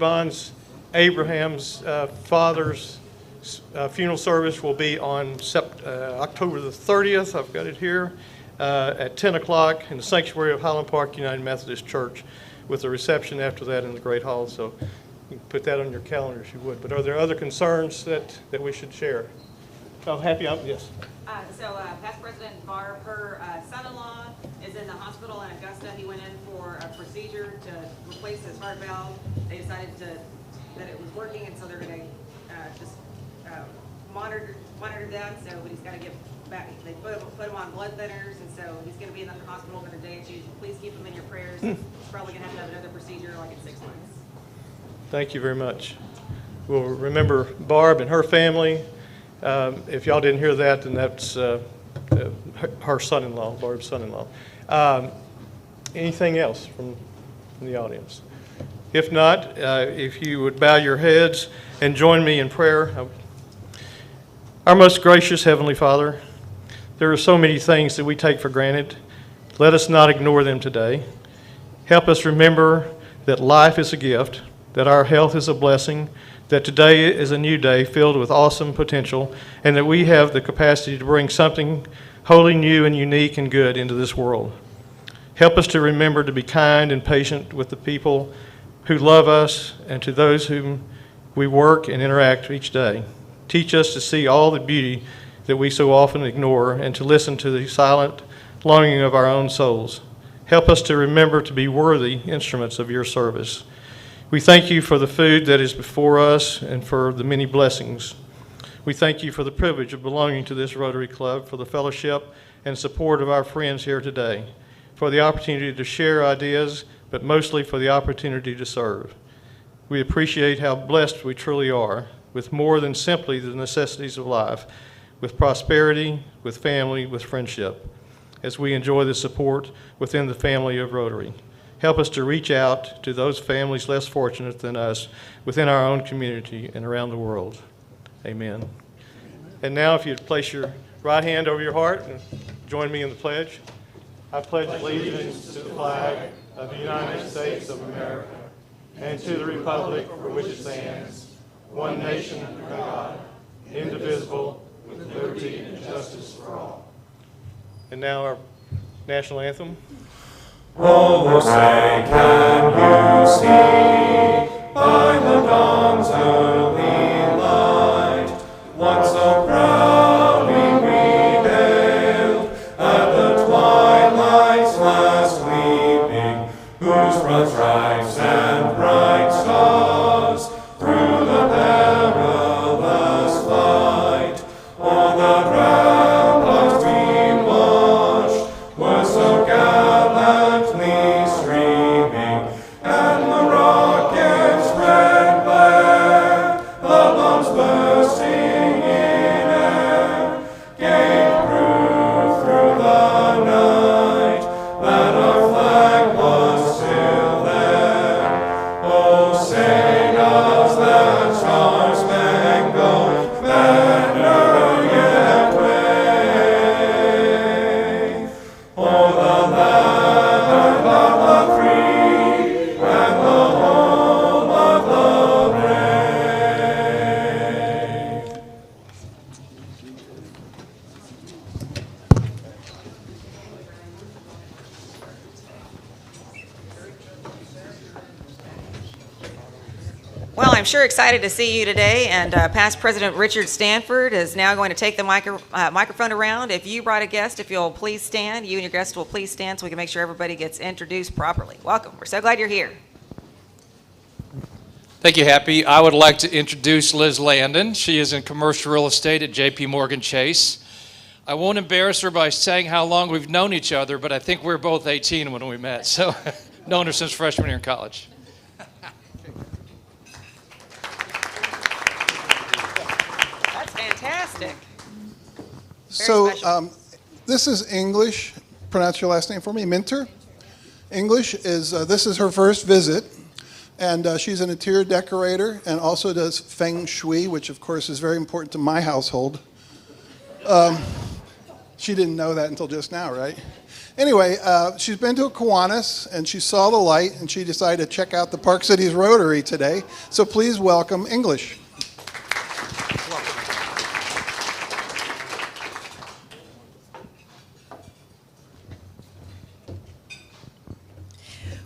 Yvonne's Abraham's father's funeral service will be on October the 30th. I've got it here at 10 o'clock in the sanctuary of HOLLENBECK United Methodist Church, with a reception after that in the Great Hall. So you can put that on your calendar if you would. But are there other concerns that we should share? I'm happy. Yes. Past President Barr, her son-in-law is in the hospital in Augusta. He went in for a procedure to replace his heart valve. They decided that it was working, and so they're going to just monitor that. So he's got to get back. They put him on blood thinners, and so he's going to be in the hospital for a day or two. Please keep him in your prayers. He's probably going to have another procedure like in 6 months. Thank you very much. We'll remember Barb and her family. If y'all didn't hear that, then that's her son-in-law, Barb's son-in-law. Anything else from the audience? If not, if you would bow your heads and join me in prayer. Our most gracious Heavenly Father, there are so many things that we take for granted. Let us not ignore them today. Help us remember that life is a gift, that our health is a blessing, that today is a new day filled with awesome potential, and that we have the capacity to bring something wholly new and unique and good into this world. Help us to remember to be kind and patient with the people who love us and to those whom we work and interact each day. Teach us to see all the beauty that we so often ignore and to listen to the silent longing of our own souls. Help us to remember to be worthy instruments of your service. We thank you for the food that is before us and for the many blessings. We thank you for the privilege of belonging to this Rotary Club, for the fellowship and support of our friends here today, for the opportunity to share ideas, but mostly for the opportunity to serve. We appreciate how blessed we truly are, with more than simply the necessities of life, with prosperity, with family, with friendship, as we enjoy the support within the family of Rotary. Help us to reach out to those families less fortunate than us within our own community and around the world. Amen. And now if you'd place your right hand over your heart and join me in the pledge. I pledge allegiance to the flag of the United States of America and to the republic for which it stands, one nation under God, indivisible, with liberty and justice for all. And now our national anthem. Oh, say, can you see by the dawn's early light what so proudly we hailed at the twilight's last gleaming, whose broad stripes and bright stars through the perilous fight o'er the ramparts we watched were so gallantly streaming, and the rocket's red glare, the bombs bursting in air, gave proof through the night that our flag was still there. Oh, say does that star-spangled banner yet wave o'er the land of the free and the home of the brave? Well, I'm sure excited to see you today, and past President Richard Stanford is now going to take the microphone around. If you brought a guest, if you'll please stand, you and your guest will please stand so we can make sure everybody gets introduced properly. Welcome. We're so glad you're here. Thank you, Happy. I would like to introduce Liz Landon. She is in commercial real estate at J.P. Morgan Chase. I won't embarrass her by saying how long we've known each other, but I think we were both 18 when we met, so known her since freshman year in college. That's fantastic. So special. this is English. Pronounce your last name for me. Minter. English is, this is her first visit. And she's an interior decorator and also does feng shui, which of course is very important to my household. She didn't know that until just now, right? Anyway, she's been to Kiwanis, and she saw the light, and she decided to check out the Park Cities Rotary today. So please welcome English.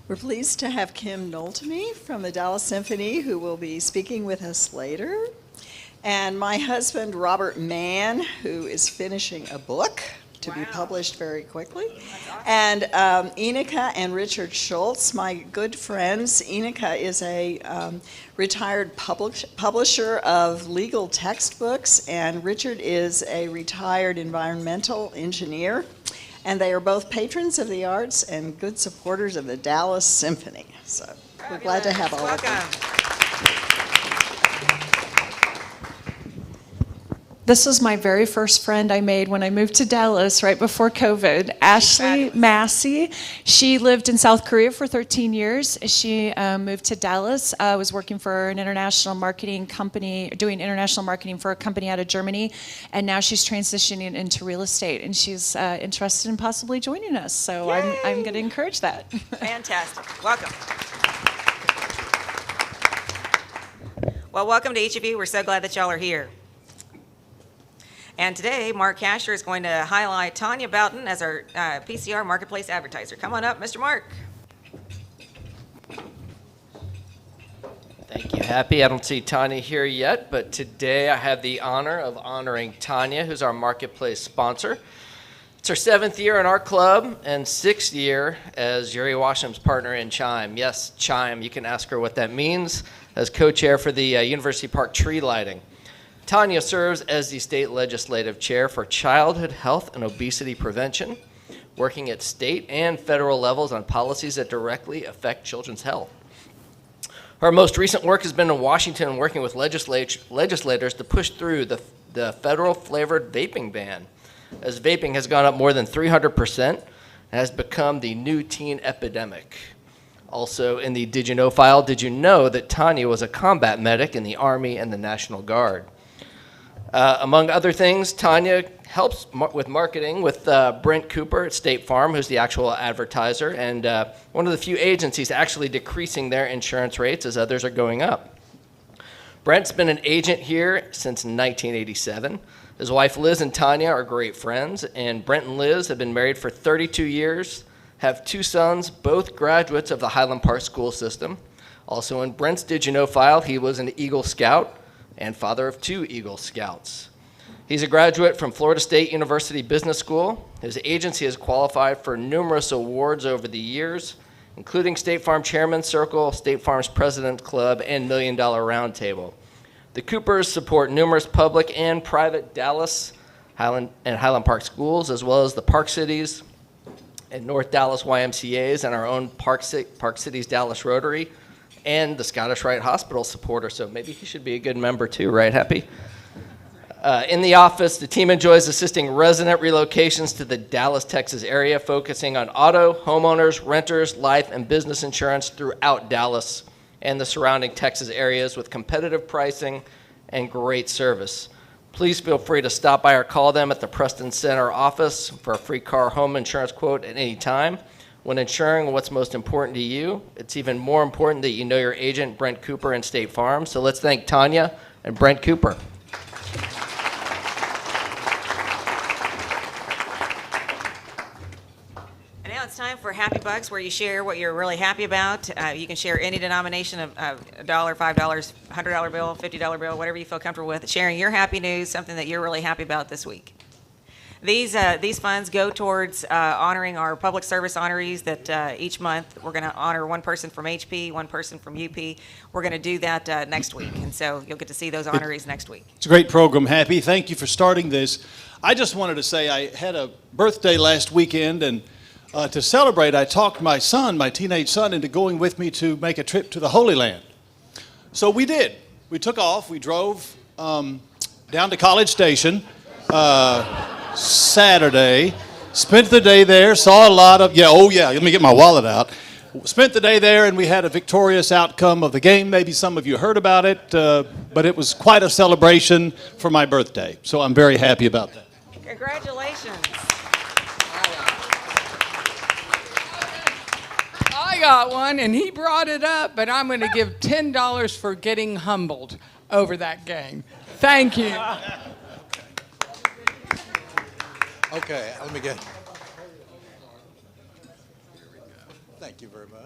We're pleased to have Kim Notelmy from the Dallas Symphony, who will be speaking with us later. And my husband, Robert Mann, who is finishing a book to be published very quickly. And Inika and Richard Schultz, my good friends. Inika is a retired publisher of legal textbooks, and Richard is a retired environmental engineer. And they are both patrons of the arts and good supporters of the Dallas Symphony. So we're glad to have all of them. This was my very first friend I made when I moved to Dallas right before COVID. Ashley Massey. She lived in South Korea for 13 years. She moved to Dallas, was working for an international marketing company, doing international marketing for a company out of Germany, and now she's transitioning into real estate, and she's interested in possibly joining us. So I'm going to encourage that. Fantastic. Welcome. Well, welcome to each of you. We're so glad that y'all are here. And today, Mark Casher is going to highlight Tanya Boughton as our PCR Marketplace Advertiser. Come on up, Mr. Mark. Thank you, Happy. I don't see Tanya here yet, but today I have the honor of honoring Tanya, who's our Marketplace sponsor. It's her 7th year in our club and 6th year as Jerry Washam's partner in Chime. Yes, Chime, you can ask her what that means, as co-chair for the University Park tree lighting. Tanya serves as the state legislative chair for childhood health and obesity prevention, working at state and federal levels on policies that directly affect children's health. Her most recent work has been in Washington, working with legislators to push through the federal flavored vaping ban, as vaping has gone up more than 300% and has become the new teen epidemic. Also in the Did You Know file, did you know that Tanya was a combat medic in the Army and the National Guard? Among other things, Tanya helps with marketing with Brent Cooper at State Farm, who's the actual advertiser, and one of the few agencies actually decreasing their insurance rates as others are going up. Brent's been an agent here since 1987. His wife Liz and Tanya are great friends, and Brent and Liz have been married for 32 years, have 2 sons, both graduates of the Highland Park school system. Also in Brent's Did You Know file, he was an Eagle Scout and father of 2 Eagle Scouts. He's a graduate from Florida State University Business School. His agency has qualified for numerous awards over the years, including State Farm Chairman's Circle, State Farm's President's Club, and $1 Million Roundtable. The Coopers support numerous public and private Dallas and Highland Park schools, as well as the Park Cities and North Dallas YMCAs and our own Park Cities Dallas Rotary, and the Scottish Rite Hospital supporter, so maybe he should be a good member too, right, Happy? In the office, the team enjoys assisting resident relocations to the Dallas, Texas area, focusing on auto, homeowners, renters, life, and business insurance throughout Dallas and the surrounding Texas areas with competitive pricing and great service. Please feel free to stop by or call them at the Preston Center office for a free car home insurance quote at any time. When insuring what's most important to you, it's even more important that you know your agent, Brent Cooper, and State Farm. So let's thank Tanya and Brent Cooper. And now it's time for Happy Bucks, where you share what you're really happy about. You can share any denomination of $1, $5, $100 bill, $50 bill, whatever you feel comfortable with. Sharing your happy news, something that you're really happy about this week. These funds go towards honoring our public service honorees that each month we're going to honor one person from HP, one person from UP. We're going to do that next week, and so you'll get to see those honorees next week. It's a great program, Happy. Thank you for starting this. I just wanted to say I had a birthday last weekend, and to celebrate, I talked my son, my teenage son, into going with me to make a trip to the Holy Land. So we did. We took off. We drove down to College Station Saturday, spent the day there, saw a lot of, let me get my wallet out. Spent the day there, and we had a victorious outcome of the game. Maybe some of you heard about it, but it was quite a celebration for my birthday. So I'm very happy about that. Congratulations. I got one, and he brought it up, but I'm going to give $10 for getting humbled over that game. Thank you. Okay, let me get. Thank you very much.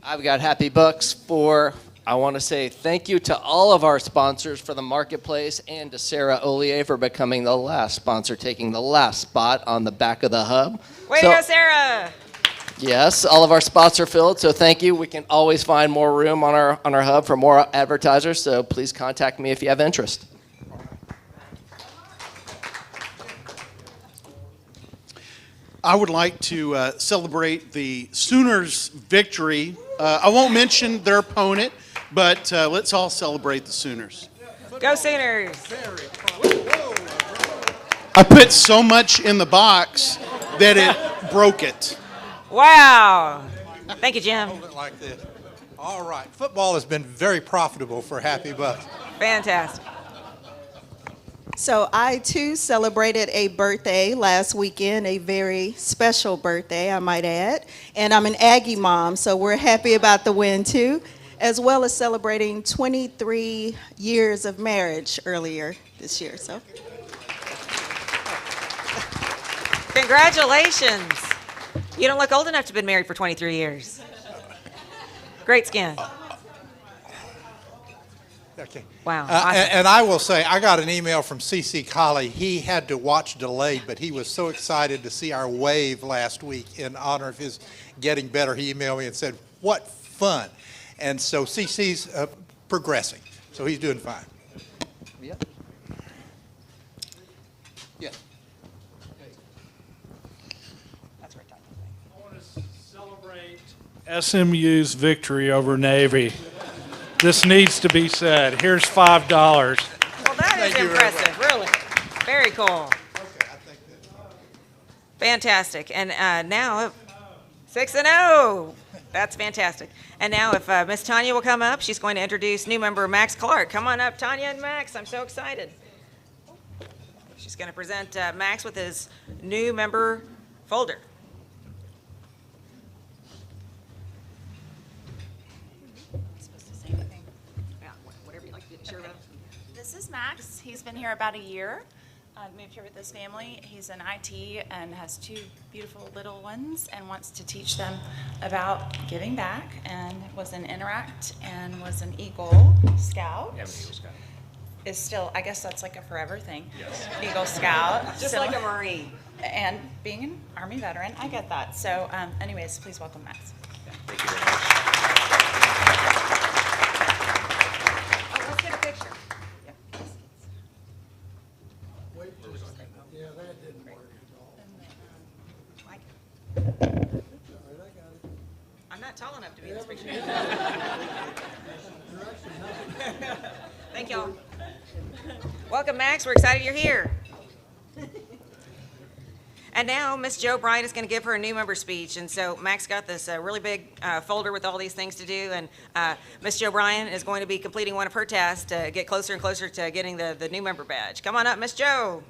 I've got happy bucks for, I want to say thank you to all of our sponsors for the marketplace and to Sarah Ollier for becoming the last sponsor, taking the last spot on the back of the hub. Way to go, Sarah! Yes, all of our spots are filled, so thank you. We can always find more room on our hub for more advertisers, so please contact me if you have interest. I would like to celebrate the Sooners' victory. I won't mention their opponent, but let's all celebrate the Sooners. Go Sooners! I put so much in the box that it broke it. Wow! Thank you, Jim. Hold it like this. All right. Football has been very profitable for Happy Bucks. Fantastic. So I too celebrated a birthday last weekend, a very special birthday, I might add. And I'm an Aggie mom, so we're happy about the win too, as well as celebrating 23 years of marriage earlier this year. So Congratulations. You don't look old enough to have been married for 23 years. Great skin. Okay. Wow. Awesome. And I will say, I got an email from C.C. Colley. He had to watch delayed, but he was so excited to see our wave last week in honor of his getting better. He emailed me and said, what fun. And so C.C.'s progressing, so he's doing fine. Yeah. Yeah. That's right. I want to celebrate SMU's victory over Navy. This needs to be said. Here's $5. Well, that is impressive, really. Very cool. Okay, I think that. Fantastic. And now, 6-0. That's fantastic. And now if Miss Tanya will come up, she's going to introduce new member Max Clark. Come on up, Tanya and Max. I'm so excited. She's going to present Max with his new member folder. This is Max. He's been here about a year. Moved here with his family. He's in IT and has two beautiful little ones and wants to teach them about giving back, and was an Interact and was an Eagle Scout. Yeah, Eagle Scout. Is still, I guess that's like a forever thing. Yes. Eagle Scout. Just So- like a Marine. And being an Army veteran, I get that. So anyways, please welcome Max. Thank you very much. Oh, let's get a picture. Yeah, that didn't work at all. I'm not tall enough to be in this picture. Thank y'all. Welcome, Max. We're excited you're here. And now Miss Jo Bryant is going to give her a new member speech. And so Max got this really big folder with all these things to do. And Miss Jo Bryant is going to be completing one of her tasks to get closer and closer to getting the new member badge. Come on up, Miss Jo.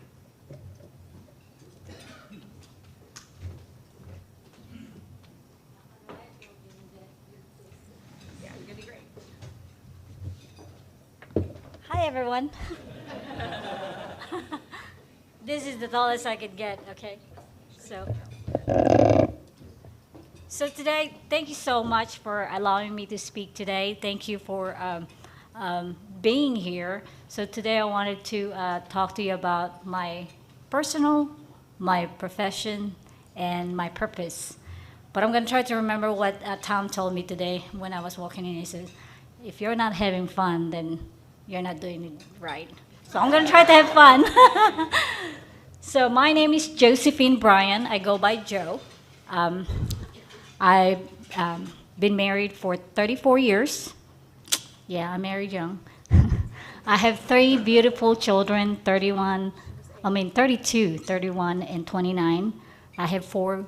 Yeah, you're going to be great. Hi, everyone. This is the tallest I could get, okay? So today, thank you so much for allowing me to speak today. Thank you for being here. So today I wanted to talk to you about my personal, my profession, and my purpose. But I'm going to try to remember what Tom told me today when I was walking in. He said, if you're not having fun, then you're not doing it right. So I'm going to try to have fun. So my name is Josephine Bryan. I go by Jo. I've been married for 34 years. Yeah, I married young. I have 3 beautiful children, 32, 31, and 29. I have 4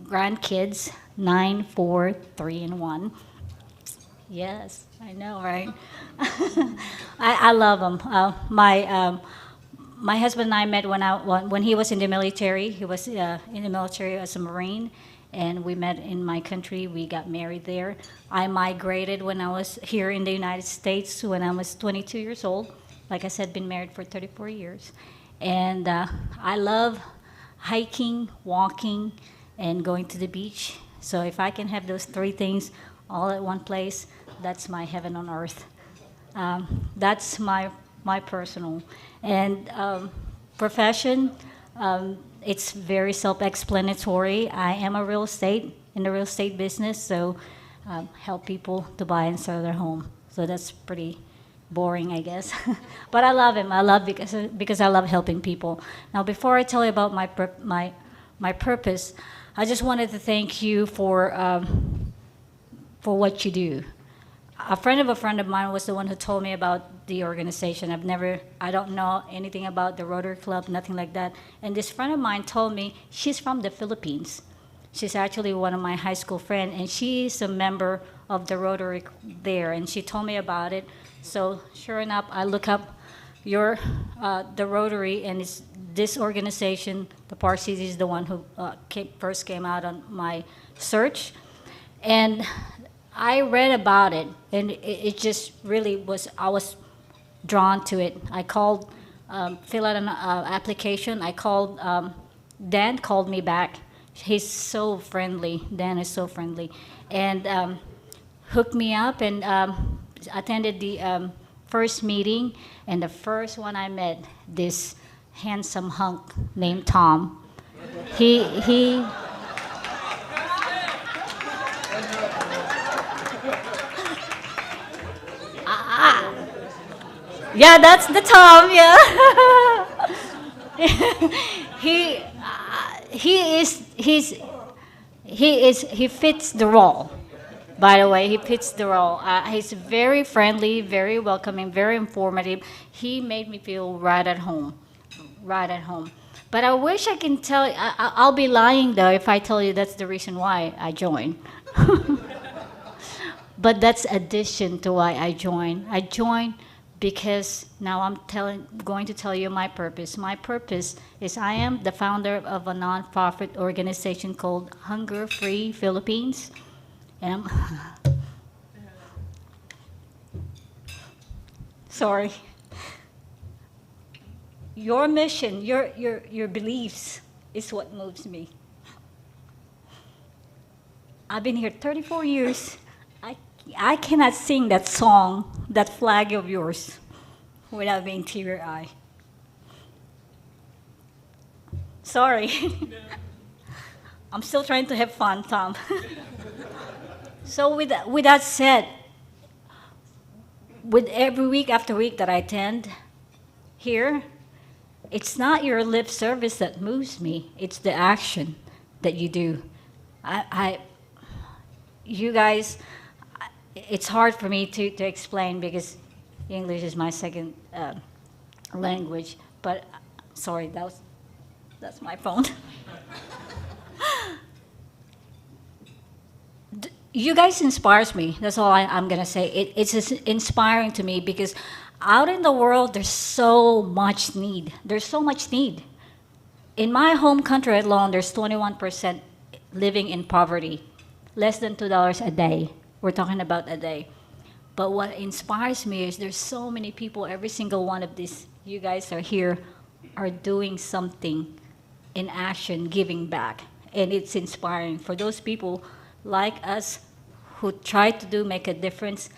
grandkids, 9, 4, 3, and 1. Yes, I know, right? I love them. My husband and I met when he was in the military. He was in the military as a Marine, and we met in my country. We got married there. I migrated when I was here in the United States when I was 22 years old. Like I said, been married for 34 years. And I love hiking, walking, and going to the beach. So if I can have those three things all at one place, that's my heaven on earth. That's my personal. And profession, it's very self-explanatory. I am in the real estate business, so help people to buy and sell their home. So that's pretty boring, I guess. But I love him. I love because I love helping people. Now, before I tell you about my purpose, I just wanted to thank you for what you do. A friend of mine was the one who told me about the organization. I don't know anything about the Rotary Club, nothing like that. And this friend of mine told me she's from the Philippines. She's actually one of my high school friends, and she's a member of the Rotary there, and she told me about it. So sure enough, I look up the Rotary, and it's this organization, the Park City, is the one who first came out on my search. And I read about it, and it just really was, I was drawn to it. I called, fill out an application. I called, Dan called me back. He's so friendly. Dan is so friendly. And hooked me up and attended the first meeting. And the first one I met, this handsome hunk named Tom. He yeah, that's the Tom, yeah. He fits the role. By the way, he fits the role. He's very friendly, very welcoming, very informative. He made me feel right at home. But I wish I can tell you, I'll be lying though if I tell you that's the reason why I joined. But that's addition to why I joined. I joined because now I'm going to tell you my purpose. My purpose is I am the founder of a nonprofit organization called Hunger Free Philippines. And sorry. Your mission, your beliefs is what moves me. I've been here 34 years. I cannot sing that song, that flag of yours, without being teary-eyed. Sorry. I'm still trying to have fun, Tom. So with that said, with every week after week that I attend here, it's not your lip service that moves me. It's the action that you do. You guys, it's hard for me to explain because English is my second language. But sorry, that's my phone. You guys inspires me. That's all I'm gonna say. It's inspiring to me because out in the world there's so much need. There's so much need. In my home country alone, there's 21% living in poverty, less than $2 a day. We're talking about a day. But what inspires me is there's so many people, every single one of these, you guys are here, are doing something in action, giving back. And it's inspiring for those people like us who try to make a difference.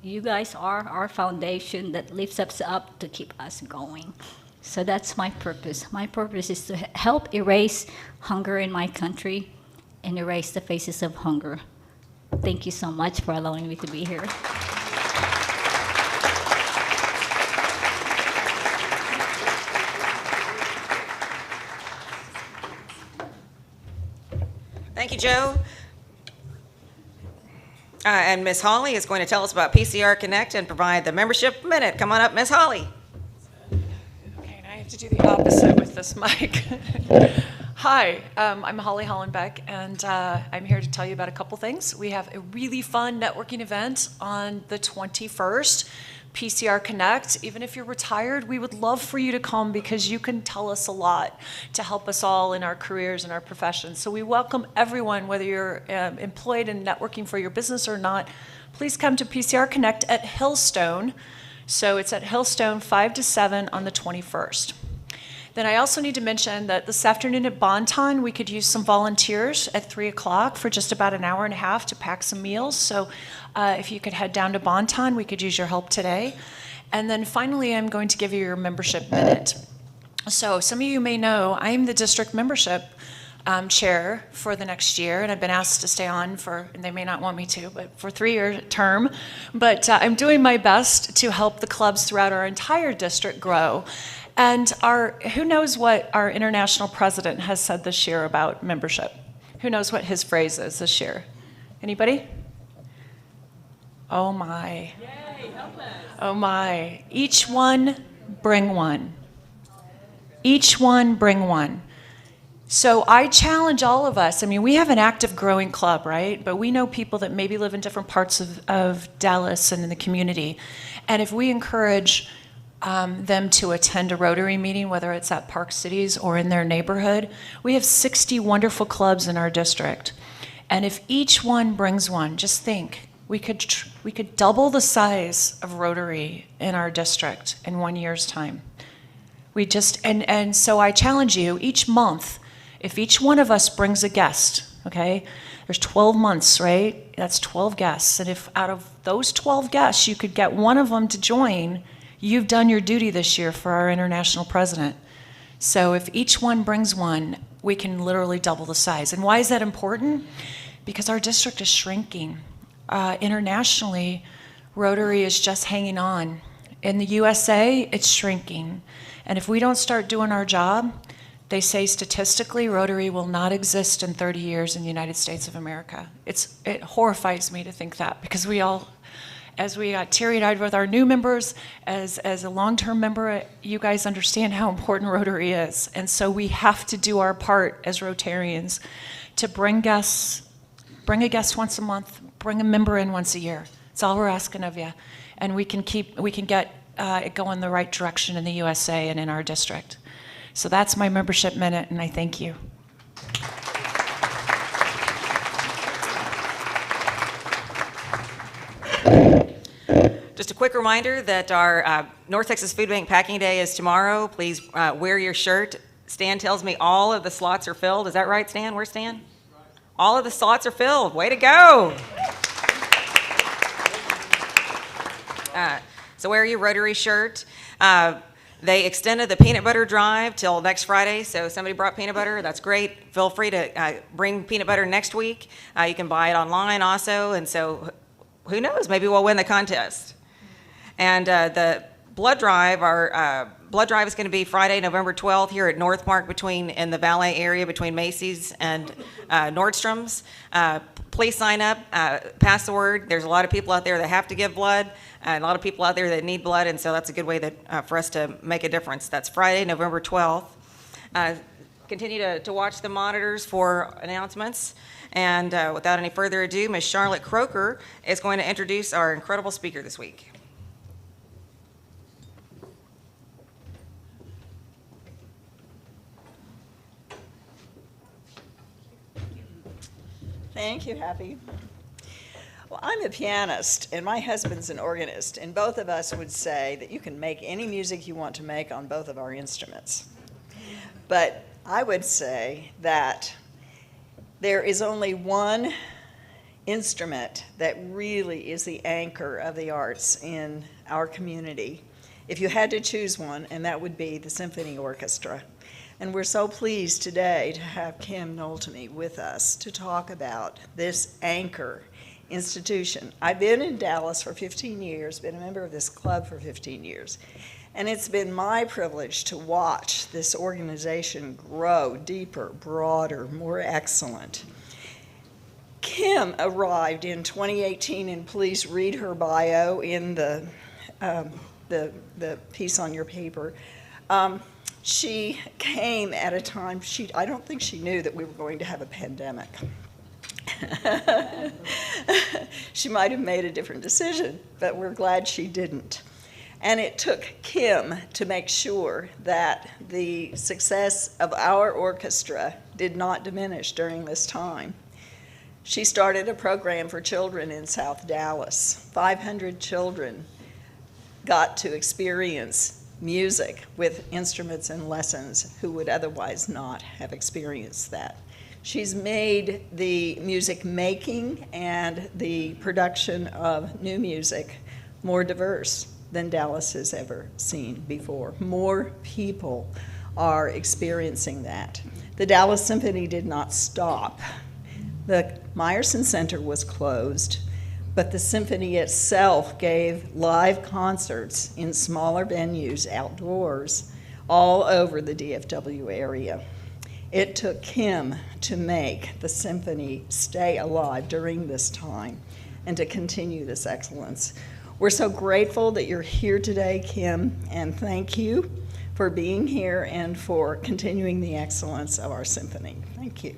You guys are our foundation that lifts us up to keep us going. So that's my purpose. My purpose is to help erase hunger in my country and erase the faces of hunger. Thank you so much for allowing me to be here. Thank you, Joe. And Ms. Holly is going to tell us about PCR Connect and provide the membership minute. Come on up, Ms. Holly. Okay, and I have to do the opposite with this mic. Hi, I'm Holly Hollenbeck, and I'm here to tell you about a couple things. We have a really fun networking event on the 21st, PCR Connect. Even if you're retired, we would love for you to come because you can tell us a lot to help us all in our careers and our professions. So we welcome everyone, whether you're employed in networking for your business or not. Please come to PCR Connect at HILLSTONE. So it's at HILLSTONE 5 to 7 on the 21st. Then I also need to mention that this afternoon at BOUGHTON, we could use some volunteers at 3 o'clock for just about an hour and a half to pack some meals. So if you could head down to BOUGHTON, we could use your help today. And then finally, I'm going to give you your membership minute. So some of you may know I'm the district membership chair for the next year, and I've been asked to stay on for, and they may not want me to, but for a 3-year term. But I'm doing my best to help the clubs throughout our entire district grow. And who knows what our international president has said this year about membership? Who knows what his phrase is this year? Anybody? Oh my. Yay, help us. Oh my. Each one, bring one. Each one, bring one. So I challenge all of us. I mean, we have an active growing club, right? But we know people that maybe live in different parts of Dallas and in the community. And if we encourage them to attend a Rotary meeting, whether it's at Park Cities or in their neighborhood. We have 60 wonderful clubs in our district. And if each one brings one, just think, we could double the size of Rotary in our district in 1 year's time. And so I challenge you, each month, if each one of us brings a guest, okay? There's 12 months, right? That's 12 guests. And if out of those 12 guests, you could get one of them to join, you've done your duty this year for our international president. So if each one brings one, we can literally double the size. And why is that important? Because our district is shrinking. Internationally, Rotary is just hanging on. In the USA, it's shrinking. And if we don't start doing our job, they say statistically Rotary will not exist in 30 years in the United States of America. It horrifies me to think that, because as we got teary-eyed with our new members, as a long-term member, you guys understand how important Rotary is. And so we have to do our part as Rotarians to bring a guest once a month, bring a member in once a year. That's all we're asking of you. And we can get it going the right direction in the USA and in our district. So that's my membership minute, and I thank you. Just a quick reminder that our North Texas Food Bank Packing Day is tomorrow. Please wear your shirt. Stan tells me all of the slots are filled. Is that right, Stan? Where's Stan? All of the slots are filled. Way to go. So wear your Rotary shirt. They extended the peanut butter drive till next Friday, so somebody brought peanut butter. That's great. Feel free to bring peanut butter next week. You can buy it online also, and so who knows? Maybe we'll win the contest. And the blood drive, our blood drive is going to be Friday, November 12th here at NORTHPARK in the valet area between Macy's and Nordstrom's. Please sign up, pass the word. There's a lot of people out there that have to give blood, and a lot of people out there that need blood, and so that's a good way for us to make a difference. That's Friday, November 12th. Continue to watch the monitors for announcements. And without any further ado, Ms. Charlotte KROEKER is going to introduce our incredible speaker this week. Thank you, Happy. Well, I'm a pianist, and my husband's an organist, and both of us would say that you can make any music you want to make on both of our instruments. But I would say that there is only one instrument that really is the anchor of the arts in our community, if you had to choose one, and that would be the Symphony Orchestra. And we're so pleased today to have Kim Notelmy with us to talk about this anchor institution. I've been in Dallas for 15 years, been a member of this club for 15 years. And it's been my privilege to watch this organization grow deeper, broader, more excellent. Kim arrived in 2018, and please read her bio in the piece on your paper. She came at a time, I don't think she knew that we were going to have a pandemic. She might have made a different decision, but we're glad she didn't. And it took Kim to make sure that the success of our orchestra did not diminish during this time. She started a program for children in South Dallas. 500 children got to experience music with instruments and lessons who would otherwise not have experienced that. She's made the music making and the production of new music more diverse than Dallas has ever seen before. More people are experiencing that. The Dallas Symphony did not stop. The Meyerson Center was closed, but the symphony itself gave live concerts in smaller venues outdoors all over the DFW area. It took Kim to make the symphony stay alive during this time and to continue this excellence. We're so grateful that you're here today, Kim, and thank you for being here and for continuing the excellence of our symphony. Thank you.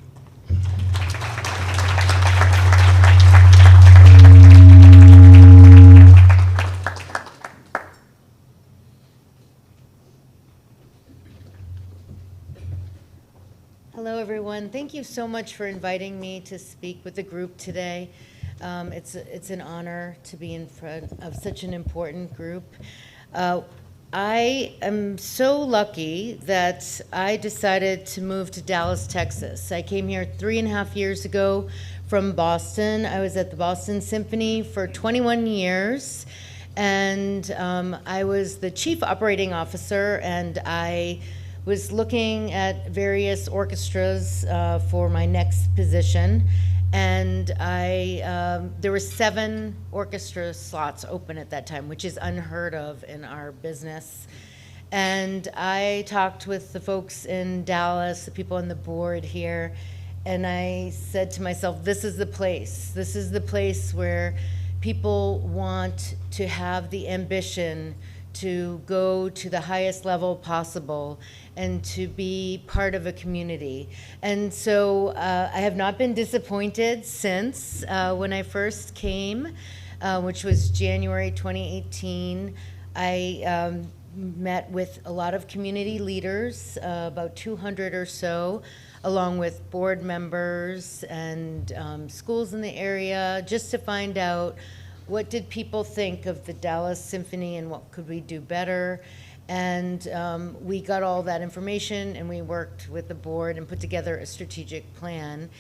Hello, everyone. Thank you so much for inviting me to speak with the group today. It's an honor to be in front of such an important group. I am so lucky that I decided to move to Dallas, Texas. I came here 3.5 years ago from Boston. I was at the Boston Symphony for 21 years, and I was the chief operating officer, and I was looking at various orchestras for my next position. And there were 7 orchestra slots open at that time, which is unheard of in our business. And I talked with the folks in Dallas, the people on the board here, and I said to myself, this is the place. This is the place where people want to have the ambition to go to the highest level possible and to be part of a community. And so I have not been disappointed since when I first came, which was January 2018. I met with a lot of community leaders, about 200 or so, along with board members and schools in the area, just to find out what did people think of the Dallas Symphony and what could we do better. And we got all that information and we worked with the board and put together a strategic plan.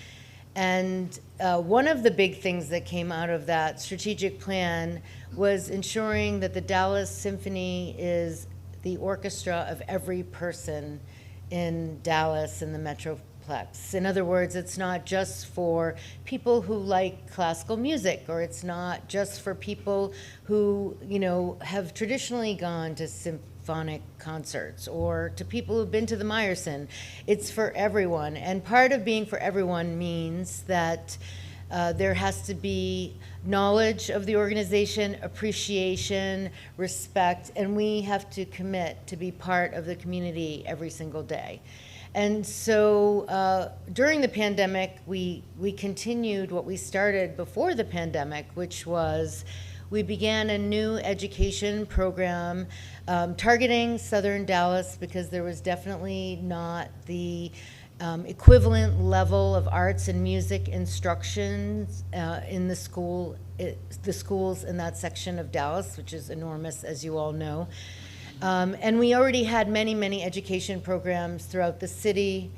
And one of the big things that came out of that strategic plan was ensuring that the Dallas Symphony is the orchestra of every person in Dallas and the Metroplex. In other words, it's not just for people who like classical music, or it's not just for people who, have traditionally gone to symphonic concerts, or to people who've been to the Meyerson. It's for everyone. And part of being for everyone means that there has to be knowledge of the organization, appreciation, respect, and we have to commit to be part of the community every single day. And so during the pandemic, we continued what we started before the pandemic, which was we began a new education program targeting Southern Dallas because there was definitely not the equivalent level of arts and music instructions in the schools in that section of Dallas, which is enormous, as you all know. And we already had many, many education programs throughout the city,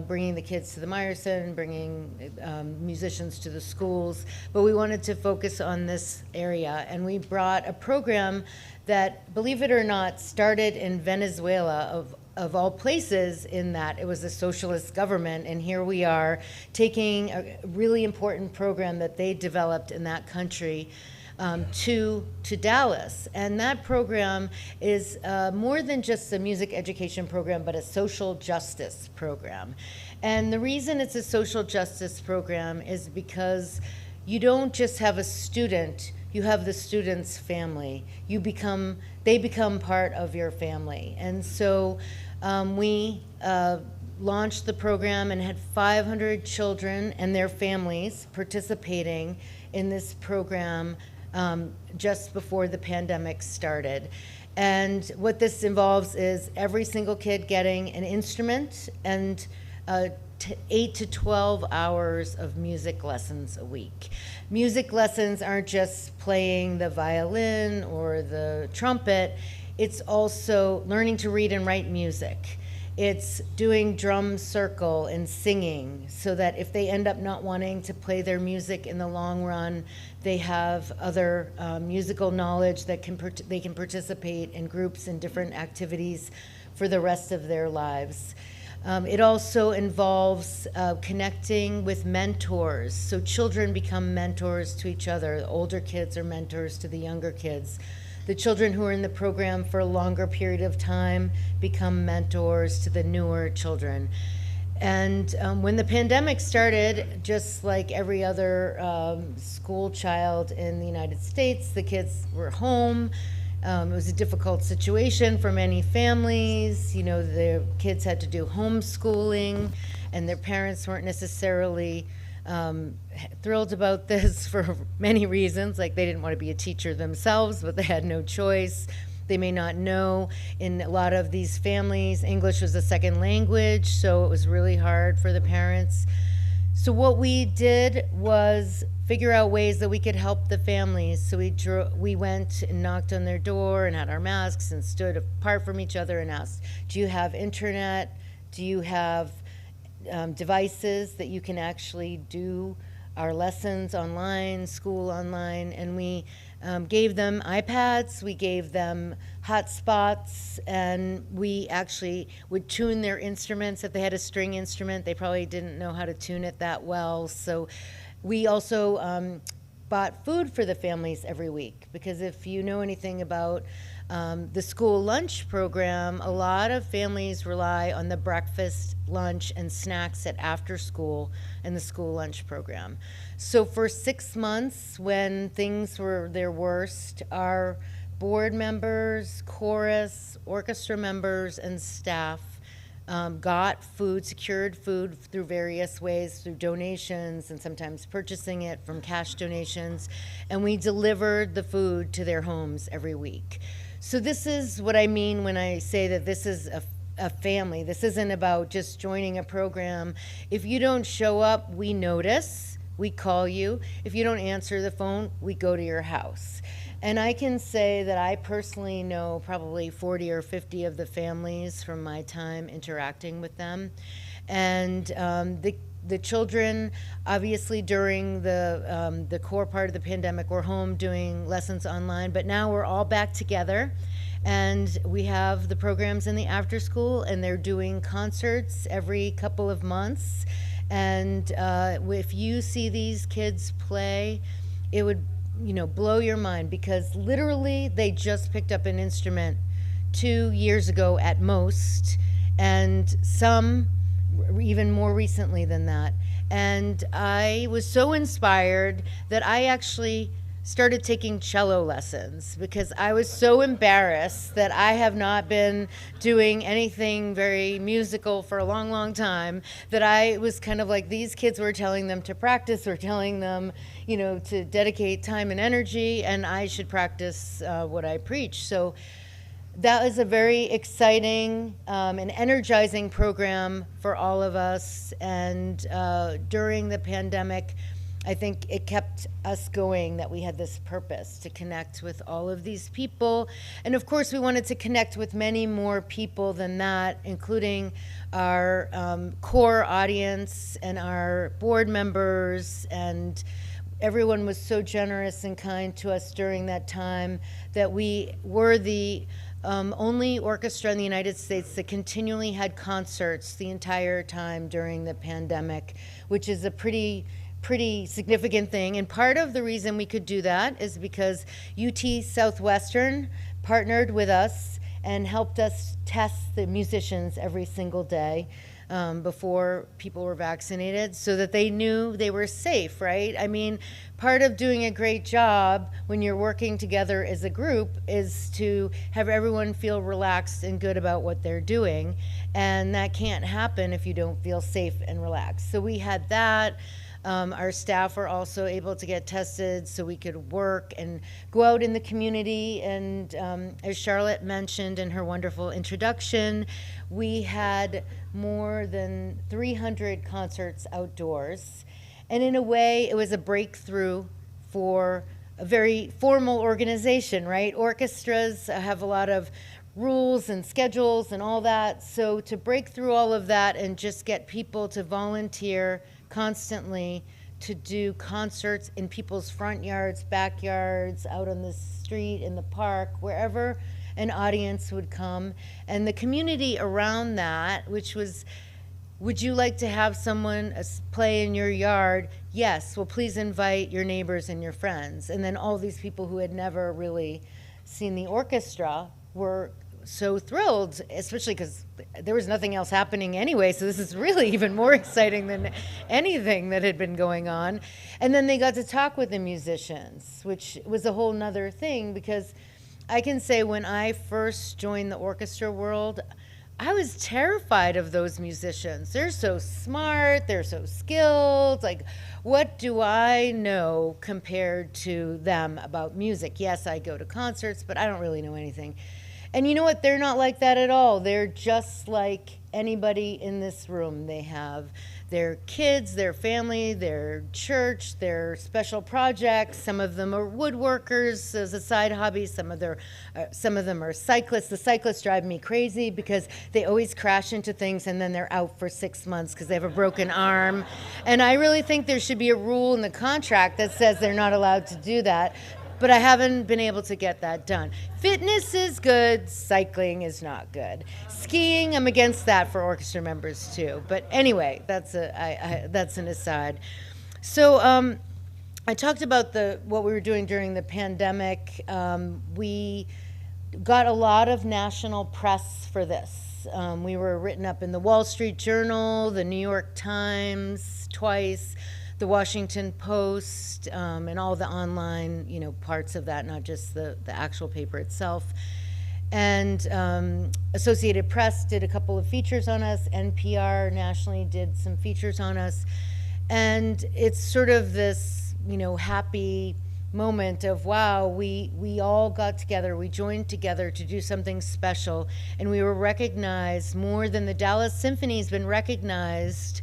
bringing the kids to the Meyerson, bringing musicians to the schools, but we wanted to focus on this area. And we brought a program that, believe it or not, started in Venezuela, of all places, in that it was a socialist government, and here we are taking a really important program that they developed in that country to Dallas. And that program is more than just a music education program, but a social justice program. And the reason it's a social justice program is because you don't just have a student, you have the student's family. They become part of your family. And so We launched the program and had 500 children and their families participating in this program just before the pandemic started. And what this involves is every single kid getting an instrument and 8 to 12 hours of music lessons a week. Music lessons aren't just playing the violin or the trumpet, it's also learning to read and write music. It's doing drum circle and singing so that if they end up not wanting to play their music in the long run, they have other musical knowledge that they can participate in groups and different activities for the rest of their lives. It also involves connecting with mentors. So children become mentors to each other. The older kids are mentors to the younger kids. The children who are in the program for a longer period of time become mentors to the newer children. And when the pandemic started, just like every other school child in the United States, the kids were home. It was a difficult situation for many families. You know, the kids had to do homeschooling, and their parents weren't necessarily thrilled about this for many reasons. Like, they didn't want to be a teacher themselves, but they had no choice. They may not know. In a lot of these families, English was a second language, so it was really hard for the parents. So what we did was figure out ways that we could help the families. So we went and knocked on their door and had our masks and stood apart from each other and asked, do you have internet? Do you have devices that you can actually do our lessons online, school online? And we gave them iPads, we gave them hotspots, and we actually would tune their instruments. If they had a string instrument, they probably didn't know how to tune it that well. So we also bought food for the families every week, because if you know anything about the school lunch program, a lot of families rely on the breakfast, lunch, and snacks at after school and the school lunch program. So for 6 months, when things were their worst, our board members, chorus, orchestra members, and staff got food, secured food through various ways, through donations and sometimes purchasing it from cash donations, and we delivered the food to their homes every week. So this is what I mean when I say that this is a family. This isn't about just joining a program. If you don't show up, we notice, we call you. If you don't answer the phone, we go to your house. And I can say that I personally know probably 40 or 50 of the families from my time interacting with them. And the children, obviously during the core part of the pandemic, were home doing lessons online, but now we're all back together. And we have the programs in the after school, and they're doing concerts every couple of months. And if you see these kids play, it would, you know, blow your mind, because literally they just picked up an instrument 2 years ago at most, and some even more recently than that. And I was so inspired that I actually started taking cello lessons, because I was so embarrassed that I have not been doing anything very musical for a long, long time, that I was kind of like, these kids were telling them to practice, or telling them, you know, to dedicate time and energy, and I should practice what I preach. So that was a very exciting and energizing program for all of us. And during the pandemic, I think it kept us going, that we had this purpose to connect with all of these people. And of course, we wanted to connect with many more people than that, including our core audience and our board members. And everyone was so generous and kind to us during that time that we were the only orchestra in the United States that continually had concerts the entire time during the pandemic, which is a pretty significant thing. And part of the reason we could do that is because UT Southwestern partnered with us and helped us test the musicians every single day. before people were vaccinated so that they knew they were safe, right? I mean, part of doing a great job when you're working together as a group is to have everyone feel relaxed and good about what they're doing. And that can't happen if you don't feel safe and relaxed. So we had that. Our staff were also able to get tested so we could work and go out in the community. And as Charlotte mentioned in her wonderful introduction, we had more than 300 concerts outdoors. And in a way, it was a breakthrough for a very formal organization, right? Orchestras have a lot of rules and schedules and all that. So to break through all of that and just get people to volunteer constantly to do concerts in people's front yards, backyards, out on the street, in the park, wherever an audience would come. And the community around that, which was, would you like to have someone play in your yard? Yes, well, please invite your neighbors and your friends. And then all these people who had never really seen the orchestra were so thrilled, especially because there was nothing else happening anyway, so this is really even more exciting than anything that had been going on. And then they got to talk with the musicians, which was a whole nother thing, because I can say when I first joined the orchestra world, I was terrified of those musicians. They're so smart, they're so skilled, like, what do I know compared to them about music? Yes, I go to concerts, but I don't really know anything. And you know what? They're not like that at all. They're just like anybody in this room. They have their kids, their family, their church, their special projects. Some of them are woodworkers as a side hobby. Some of them are cyclists. The cyclists drive me crazy because they always crash into things and then they're out for 6 months because they have a broken arm. And I really think there should be a rule in the contract that says they're not allowed to do that. But I haven't been able to get that done. Fitness is good, cycling is not good. Skiing, I'm against that for orchestra members too. But anyway, that's an aside. So I talked about what we were doing during the pandemic. We got a lot of national press for this. We were written up in the Wall Street Journal, the New York Times twice, the Washington Post, and all the online, parts of that, not just the actual paper itself. And Associated Press did a couple of features on us. NPR nationally did some features on us. And it's sort of this, happy moment of, wow, we all got together, we joined together to do something special, and we were recognized more than the Dallas Symphony has been recognized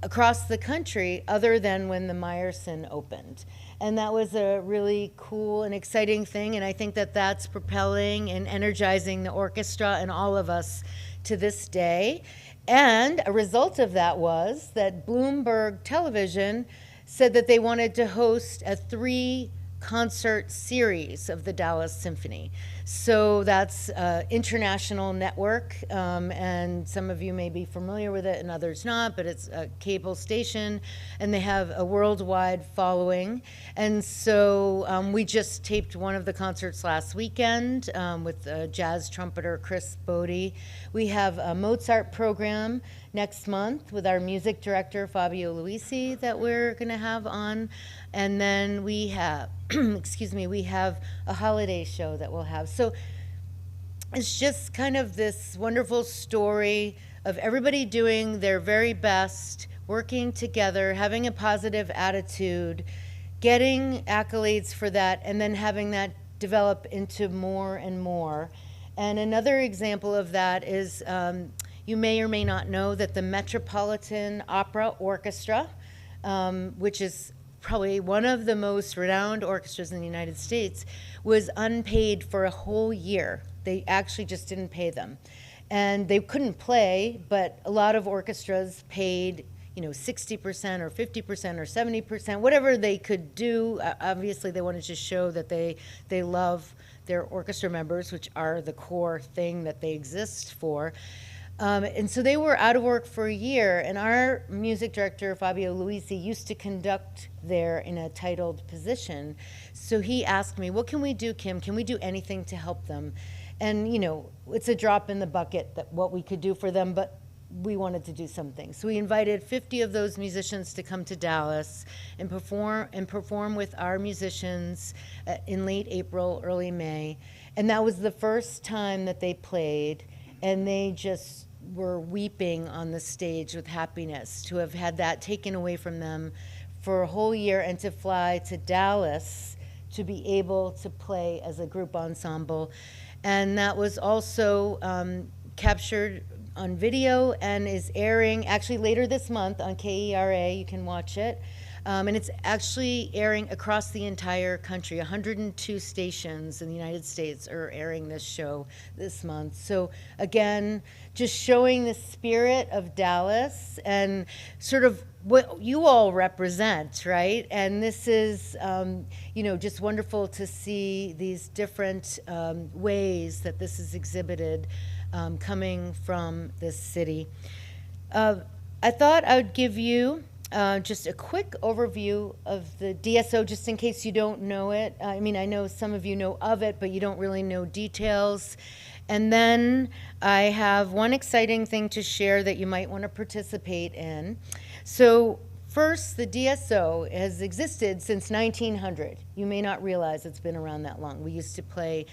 across the country, other than when the Meyerson opened. And that was a really cool and exciting thing, and I think that that's propelling and energizing the orchestra and all of us to this day. And a result of that was that Bloomberg Television said that they wanted to host a 3-concert series of the Dallas Symphony. So that's international network, and some of you may be familiar with it and others not, but it's a cable station, and they have a worldwide following. And so we just taped one of the concerts last weekend with jazz trumpeter Chris Bode. We have a Mozart program next month with our music director Fabio Luisi that we're going to have on. And then we have, we have a holiday show that we'll have. So it's just kind of this wonderful story of everybody doing their very best, working together, having a positive attitude, getting accolades for that, and then having that develop into more and more. And another example of that is you may or may not know that the Metropolitan Opera Orchestra, which is probably one of the most renowned orchestras in the United States, was unpaid for a whole year. They actually just didn't pay them. And they couldn't play, but a lot of orchestras paid 60% or 50% or 70%, whatever they could do. Obviously, they wanted to show that they love their orchestra members, which are the core thing that they exist for. And so they were out of work for a year, and our music director, Fabio Luisi, used to conduct there in a titled position. So he asked me, what can we do, Kim? Can we do anything to help them? And, it's a drop in the bucket that what we could do for them, but we wanted to do something. So we invited 50 of those musicians to come to Dallas and perform with our musicians in late April, early May. And that was the first time that they played, and they just were weeping on the stage with happiness to have had that taken away from them for a whole year and to fly to Dallas to be able to play as a group ensemble. And that was also captured on video and is airing actually later this month on KERA. You can watch it. And it's actually airing across the entire country. 102 stations in the United States are airing this show this month. So again, just showing the spirit of Dallas and sort of what you all represent, right? And this is, you know, just wonderful to see these different ways that this is exhibited coming from this city. I thought I would give you just a quick overview of the DSO, just in case you don't know it. I mean, I know some of you know of it, but you don't really know details. And then I have one exciting thing to share that you might want to participate in. So first, the DSO has existed since 1900. You may not realize it's been around that long. We used to play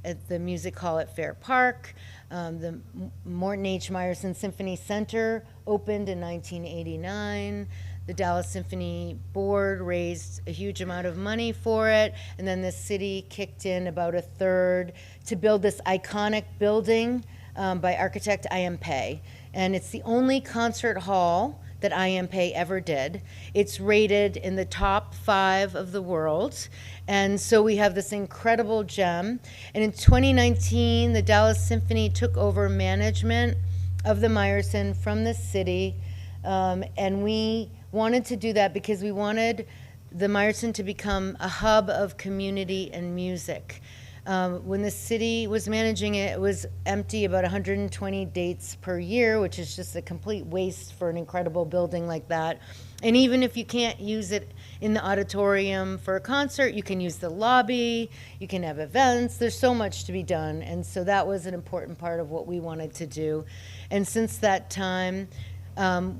at the Music Hall at Fair Park. The Morton H. Meyerson Symphony Center opened in 1989. The Dallas Symphony Board raised a huge amount of money for it, and then the city kicked in about a third to build this iconic building by architect I.M. Pei. And it's the only concert hall that I.M. Pei ever did. It's rated in the top 5 of the world. And so we have this incredible gem. And in 2019, the Dallas Symphony took over management of the Meyerson from the city. And we wanted to do that because we wanted the Meyerson to become a hub of community and music. When the city was managing it, it was empty about 120 dates per year, which is just a complete waste for an incredible building like that. And even if you can't use it in the auditorium for a concert, you can use the lobby, you can have events, there's so much to be done. And so that was an important part of what we wanted to do. And since that time,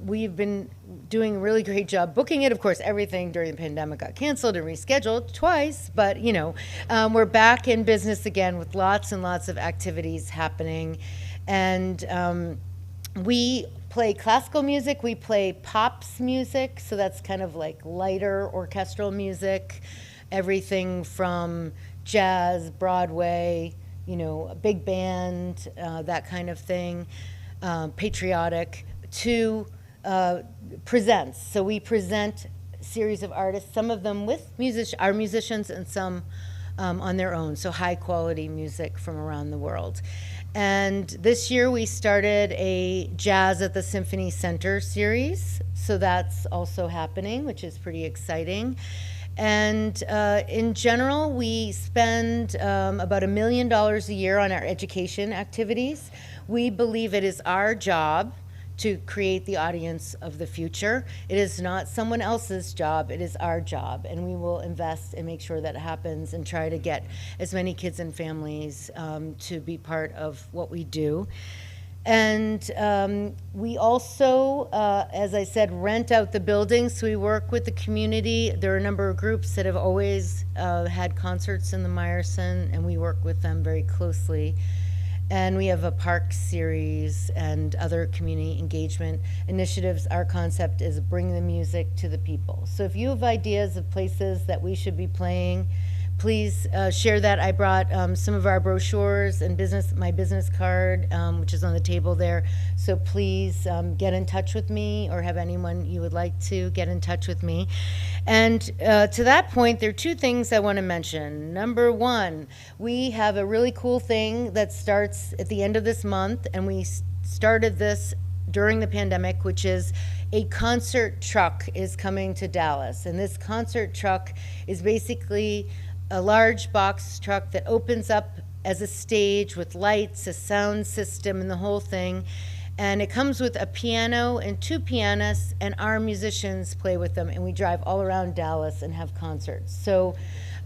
we've been doing a really great job booking it. Of course, everything during the pandemic got canceled and rescheduled twice, but you know, we're back in business again with lots and lots of activities happening. And we play classical music, we play pops music, so that's kind of like lighter orchestral music, everything from jazz, Broadway, you know, a big band, that kind of thing, patriotic, to presents. So we present a series of artists, some of them with our musicians and some on their own, so high quality music from around the world. And this year we started a Jazz at the Symphony Center series, so that's also happening, which is pretty exciting. And in general, we spend about $1 million a year on our education activities. We believe it is our job to create the audience of the future. It is not someone else's job, it is our job, and we will invest and make sure that happens and try to get as many kids and families to be part of what we do. And we also, as I said, rent out the building, so we work with the community. There are a number of groups that have always had concerts in the Meyerson, and we work with them very closely. And we have a park series and other community engagement initiatives. Our concept is bring the music to the people. So if you have ideas of places that we should be playing, please share that. I brought some of our brochures and my business card, which is on the table there. So please get in touch with me, or have anyone you would like to get in touch with me. And to that point, there are 2 things I want to mention. Number 1, we have a really cool thing that starts at the end of this month, and we started this during the pandemic, which is a concert truck is coming to Dallas. And this concert truck is basically a large box truck that opens up as a stage with lights, a sound system, and the whole thing. And it comes with a piano and 2 pianists, and our musicians play with them, and we drive all around Dallas and have concerts. So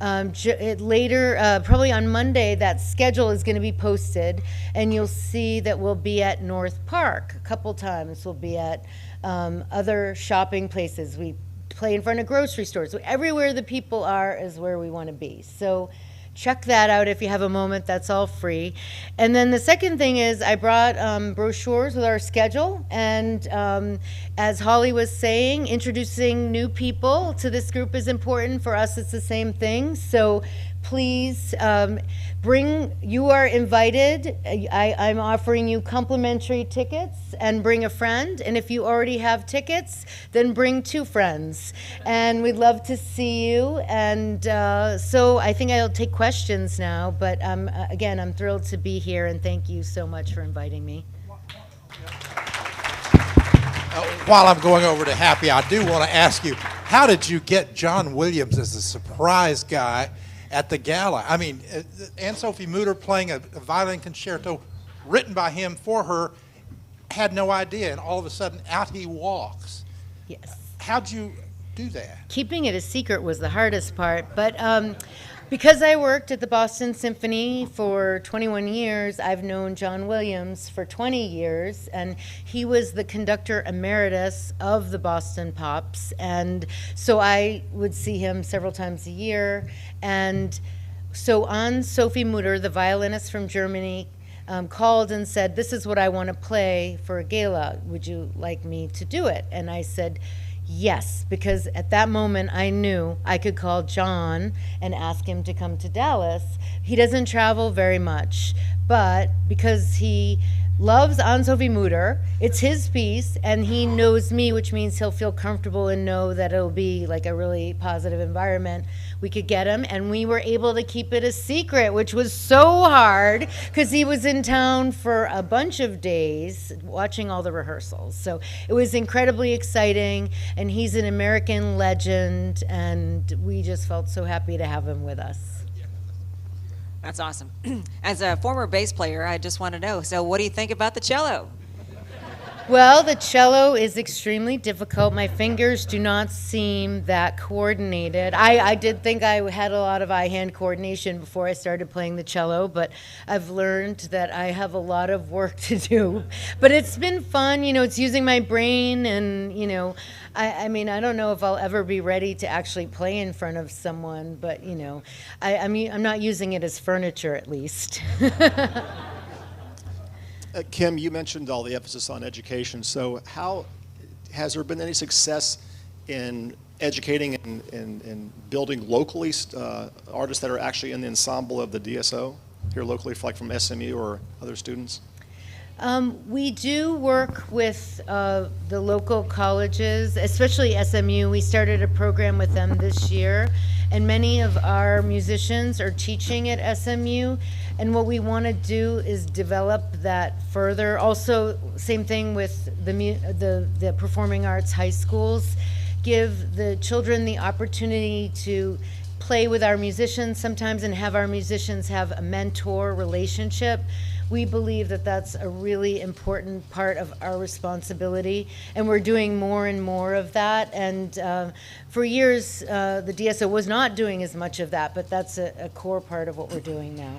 Later, probably on Monday, that schedule is going to be posted, and you'll see that we'll be at NORTHPARK a couple times. We'll be at other shopping places. We play in front of grocery stores. So everywhere the people are is where we want to be. So check that out if you have a moment. That's all free. And then the second thing is I brought brochures with our schedule. And as Holly was saying, introducing new people to this group is important. For us, it's the same thing. So please you are invited. I'm offering you complimentary tickets, and bring a friend. And if you already have tickets, then bring 2 friends. And we'd love to see you. And so I think I'll take questions now. But again, I'm thrilled to be here, and thank you so much for inviting me. While I'm going over to Happy, I do want to ask you, how did you get John Williams as a surprise guy at the gala? I mean, Anne-Sophie Mutter playing a violin concerto written by him for her, had no idea, and all of a sudden out he walks. Yes. How'd you do that? Keeping it a secret was the hardest part, but because I worked at the Boston Symphony for 21 years, I've known John Williams for 20 years, and he was the conductor emeritus of the Boston Pops, and so I would see him several times a year. And so Anne-Sophie Mutter, the violinist from Germany, called and said, "This is what I want to play for a gala. Would you like me to do it?" And I said, yes, because at that moment I knew I could call John and ask him to come to Dallas. He doesn't travel very much, but because he loves Anne-Sophie Mutter, it's his piece, and he knows me, which means he'll feel comfortable and know that it'll be like a really positive environment. We could get him, and we were able to keep it a secret, which was so hard because he was in town for a bunch of days watching all the rehearsals. So it was incredibly exciting, and he's an American legend, and we just felt so happy to have him with us. That's awesome. As a former bass player, I just want to know, so what do you think about the cello? Well, the cello is extremely difficult. My fingers do not seem that coordinated. I did think I had a lot of eye-hand coordination before I started playing the cello, but I've learned that I have a lot of work to do. But it's been fun, you know, it's using my brain, and, you know, I mean, I don't know if I'll ever be ready to actually play in front of someone, but, you know, I'm not using it as furniture, at least. Kim, you mentioned all the emphasis on education. So how has there been any success in educating and building locally artists that are actually in the ensemble of the DSO here locally, like from SMU or other students? We do work with the local colleges, especially SMU. We started a program with them this year, and many of our musicians are teaching at SMU. And what we want to do is develop that further. Also, same thing with the performing arts high schools. Give the children the opportunity to play with our musicians sometimes and have our musicians have a mentor relationship. We believe that that's a really important part of our responsibility, and we're doing more and more of that. And for years, the DSO was not doing as much of that, but that's a core part of what we're doing now.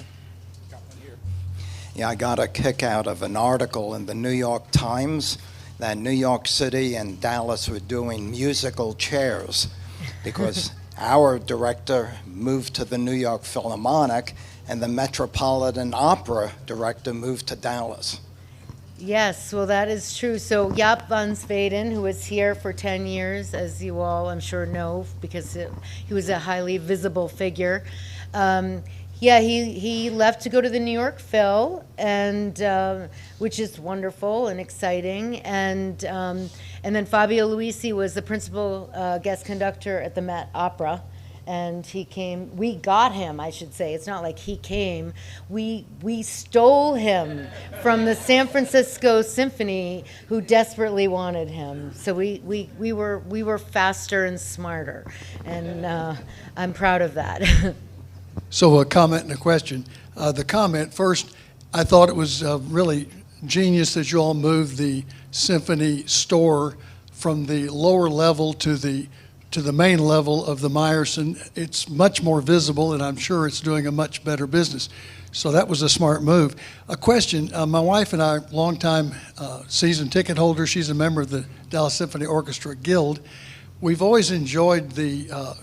Yeah, I got a kick out of an article in the New York Times that New York City and Dallas were doing musical chairs because our director moved to the New York Philharmonic and the Metropolitan Opera director moved to Dallas. Yes, well, that is true. So Jaap van Zweden, who was here for 10 years, as you all I'm sure know, because he was a highly visible figure. Yeah, he left to go to the New York Phil, and which is wonderful and exciting. And then Fabio Luisi was the principal guest conductor at the Met Opera, and he came. We got him, I should say. It's not like he came. We stole him from the San Francisco Symphony, who desperately wanted him. So we were faster and smarter, and I'm proud of that. So a comment and a question. The comment first, I thought it was really genius that you all moved the symphony store from the lower level to the to the main level of the Meyerson, it's much more visible, and I'm sure it's doing a much better business. So that was a smart move. A question, my wife and I, longtime season ticket holders, she's a member of the Dallas Symphony Orchestra Guild. We've always enjoyed the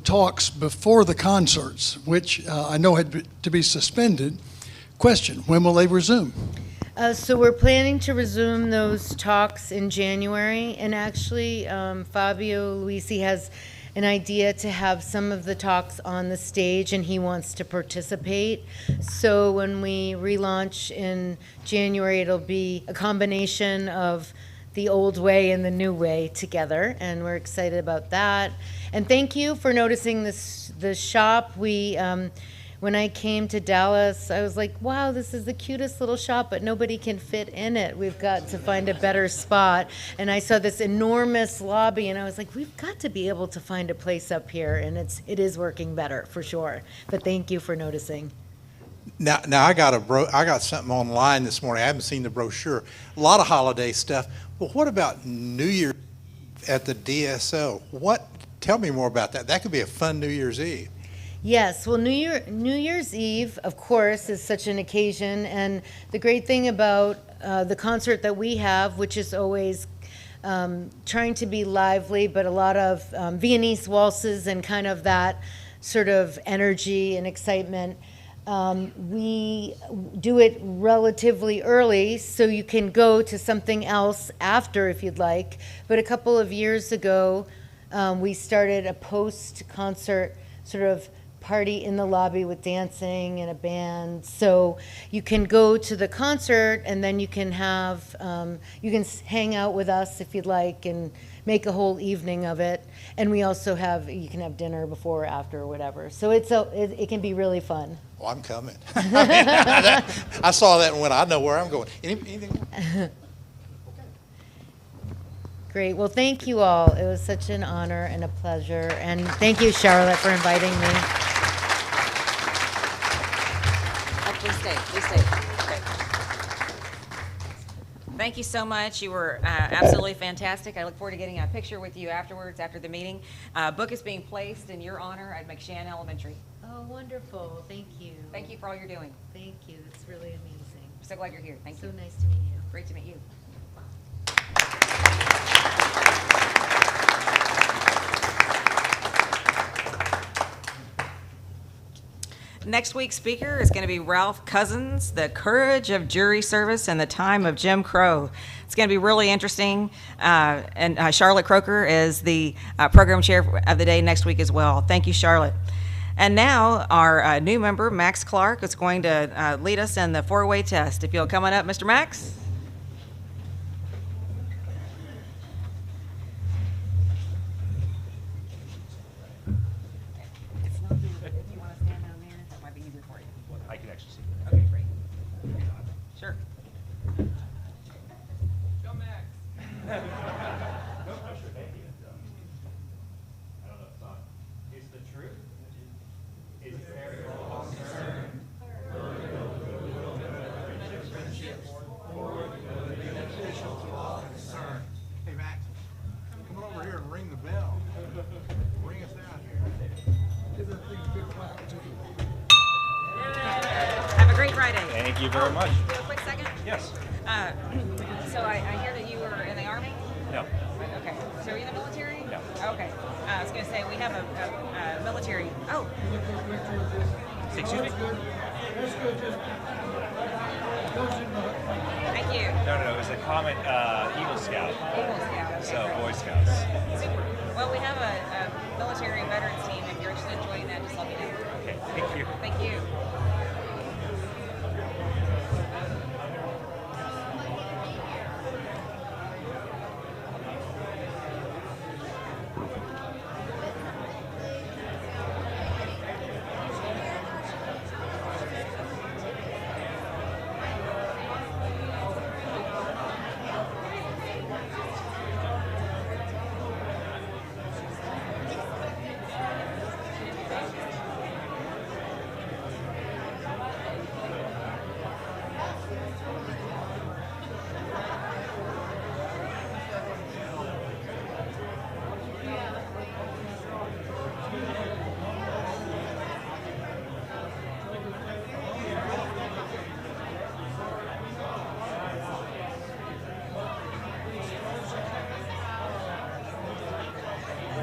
talks before the concerts, which I know had to be suspended. Question, when will they resume? So we're planning to resume those talks in January, and actually Fabio Luisi has an idea to have some of the talks on the stage, and he wants to participate. So when we relaunch in January, it'll be a combination of the old way and the new way together, and we're excited about that. And thank you for noticing the shop. When I came to Dallas, I was like, wow, this is the cutest little shop, but nobody can fit in it. We've got to find a better spot. And I saw this enormous lobby, and I was like, we've got to be able to find a place up here, and it is working better, for sure. But thank you for noticing. Now I got something online this morning. I haven't seen the brochure. A lot of holiday stuff. But what about New Year's at the DSO? Tell me more about that. That could be a fun New Year's Eve. Yes, well, New Year's Eve, of course, is such an occasion, and the great thing about the concert that we have, which is always trying to be lively, but a lot of Viennese waltzes and kind of that sort of energy and excitement, we do it relatively early, so you can go to something else after if you'd like. But a couple of years ago, we started a post-concert sort of party in the lobby with dancing and a band. So you can go to the concert, and then you can have, you can hang out with us if you'd like and make a whole evening of it. And we also have, you can have dinner before or after or whatever. So it can be really fun. Oh, I'm coming. I saw that and went, I know where I'm going. Anything? Great. Well, thank you all. It was such an honor and a pleasure. And thank you, Charlotte, for inviting me. Please stay, please stay. Okay. Thank you so much. You were absolutely fantastic. I look forward to getting a picture with you afterwards, after the meeting. Book is being placed in your honor at McShan Elementary. Oh, wonderful. Thank you. Thank you for all you're doing. Thank you. It's really amazing. I'm so glad you're here. Thank you. So nice to meet you. Great to meet you. Next week's speaker is going to be Ralph Cousins, The Courage of Jury Service in the Time of Jim Crow. It's going to be really interesting. And Charlotte Croaker is the program chair of the day next week as well. Thank you, Charlotte. And now our new member, Max Clark, is going to lead us in the four-way test. If you'll come on up, Mr. Max. I can actually see. Okay, great. Sure. Go, Max. No pressure, thank you. I don't know if is the truth. Is there concern for the good of friendship, for the good of beneficial to all concerned. Hey, Max, come over here and ring the bell. Ring us out here. Give that thing a big clap, too. Have a great Friday. Thank you very much. Do you have a quick second? Yes. So I hear that you were in the Army? No. Okay. So are you in the military? No. Okay. I was going to say, we have a military. Oh. Excuse me? Thank you. No, it was a comment, Eagle Scout. Eagle Scout. Okay, So, great. Boy Scouts. Super. Well, we have a military veterans team. If you're interested in joining that, just let me know. Okay, thank you. Thank you.